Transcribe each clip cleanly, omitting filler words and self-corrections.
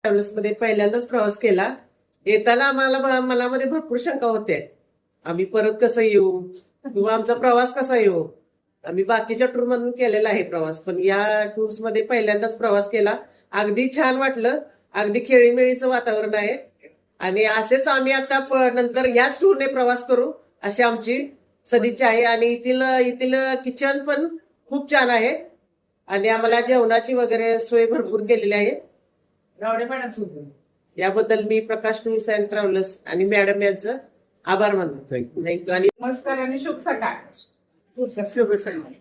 Travels मध्ये पहिल्यांदाच प्रवास केला. येताना आम्हाला मनामध्ये भरपूर शंका होते. आम्ही परत कसं येऊ किंवा आमचा प्रवास कसा येऊ. आम्ही बाकीच्या टूर मधून केलेला आहे प्रवास, पण या टूर्स मध्ये पहिल्यांदाच प्रवास केला. अगदी छान वाटलं. अगदी खेळीमेळीचं वातावरण आहे आणि असेच आम्ही आता नंतर याच टूरने प्रवास करू अशी आमची सदिच्छा आहे. आणि इथील किचन पण खूप छान आहे आणि आम्हाला जेवणाची वगैरे सोय भरपूर केलेली आहे. याबद्दल मी प्रकाश टूर्स अँड ट्रॅव्हल्स आणि मॅडम यांचं आभार मानतो. थँक्यू. आणि नमस्कार आणि शुभ सकाळ. शुभ सकाळ.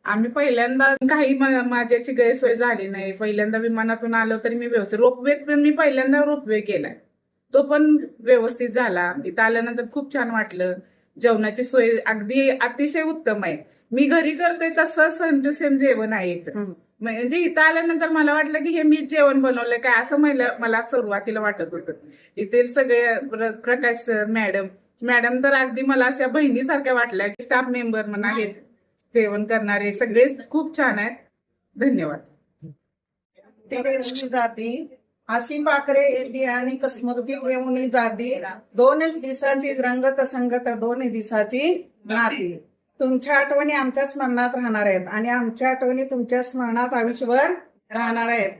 आम्ही पहिल्यांदा काही माझ्याची गैरसोय झाली नाही. पहिल्यांदा विमानातून आलो तरी मी व्यवस्थित रोपवे पण मी पहिल्यांदा रोपवे केलाय, तो पण व्यवस्थित झाला. इथं आल्यानंतर खूप छान वाटलं. जेवणाची सोय अगदी अतिशय उत्तम आहे. मी घरी करते तसं सेम टू सेम जेवण आहे इथं. म्हणजे इथं आल्यानंतर मला वाटलं की हे मीच जेवण बनवलंय काय असं मला सुरुवातीला वाटत होतं. इथे सगळे प्रकाश मॅडम तर अगदी मला अशा बहिणीसारख्या वाटल्या. स्टाफ मेंबर म्हणा हे जेवण करणारे सगळे खूप छान आहेत. धन्यवाद. जाती अशी पाखरे येते आणि स्मृती येऊन जाती. 2 दिवसाची रंगत संगत 2 दिवसाची नाती. तुमच्या आठवणी आमच्या स्मरणात राहणार आहेत आणि आमच्या आठवणी तुमच्या स्मरणात आयुष्यभर राहणार आहेत.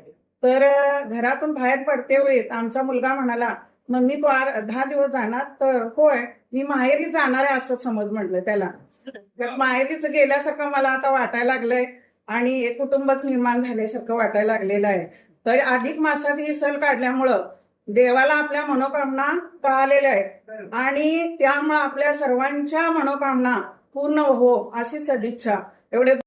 तर घरातून बाहेर पडते वेळी आमचा मुलगा म्हणाला, मम्मी तू 10 दिवस जाणार? तर होय, मी माहेरी जाणार आहे असं समज म्हटलं त्याला. तर माहेरीच गेल्यासारखं मला आता वाटायला लागलंय आणि एक कुटुंबच निर्माण झाल्यासारखं वाटायला लागलेलं आहे. तर अधिक मासात ही सहल काढल्यामुळं देवाला आपल्या मनोकामना कळालेल्या आहेत आणि त्यामुळे आपल्या सर्वांच्या मनोकामना पूर्ण हो अशी सदिच्छा. एवढे